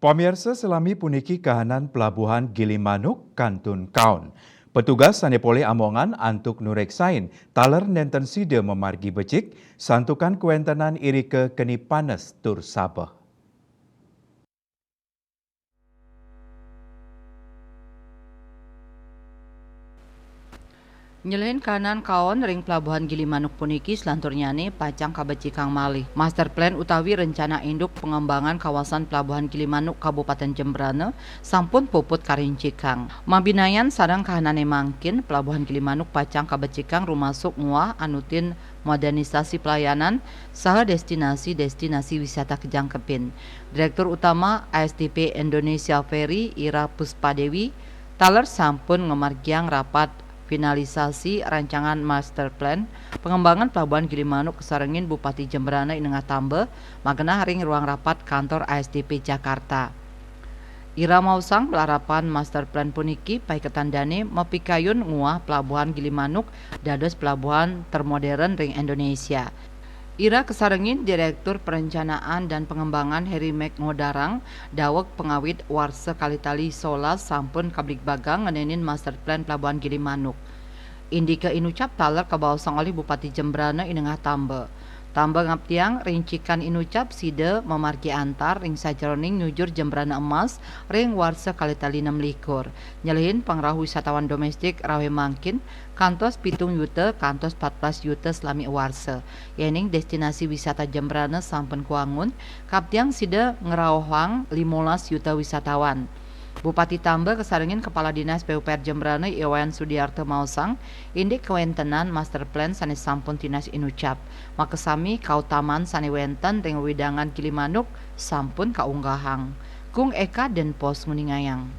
Pamirsa selami puniki kahanan pelabuhan Gilimanuk, Kantun Kaun. Petugas sanepole Amongan antuk nureksain taler nenten side memargi becik santukan kuentenan irike keni panes tur sabeh. Nyelehen kanan kaon ring pelabuhan Gilimanuk puniki selanturnyane pacang kabeci Kang Malih. Master plan utawi rencana induk pengembangan kawasan pelabuhan Gilimanuk Kabupaten Jembrana sampun puput karincikang. Mabinayan sareng kahanane mangkin pelabuhan Gilimanuk pacang kabeci Kang rumasuk nguah anutin modernisasi pelayanan saha destinasi-destinasi wisata kejangkepin. Direktur Utama ASDP Indonesia Ferry Ira Puspadewi taler sampun ngemargiang rapat finalisasi rancangan master plan pengembangan pelabuhan Gilimanuk kesarengin Bupati Jembrana Inengah Tambe magena haring ruang rapat kantor ASDP Jakarta. Ira mausang pelarapan master plan puniki pai ketandane mapikayun nguah pelabuhan Gilimanuk dados pelabuhan termodern ring Indonesia. Ira kesarengin Direktur Perencanaan dan Pengembangan Heri Ngodarang daweg pengawit warsa kalitali solas sampun kablik bagang ngenenin master plan pelabuhan Gilimanuk. Indika inucap taler kabaosang oleh Bupati Jembrana Inengah Tambe. Tambe ngaptiang rincikan inucap side memargi antar ring sajeroning nyujur Jembrana emas ring warsa kalitali 6 likur. Nyelehin pangrahu wisatawan domestik rawe mangkin kantos 7 yuta kantos 14 yuta selami warsa. Yening destinasi wisata Jembrana sampun kuangun kaptiang side ngerawang 15 yuta wisatawan. Bupati Tambe kesarengin Kepala Dinas PUPR Jembrana Iwayan Sudiarto mausang indik kewentenan master plan sanes sampun tinas inucap. Makesami kautaman sane wenten ring widangan Gilimanuk sampun kaunggahang. Kung Eka dan Pos Nguningayang.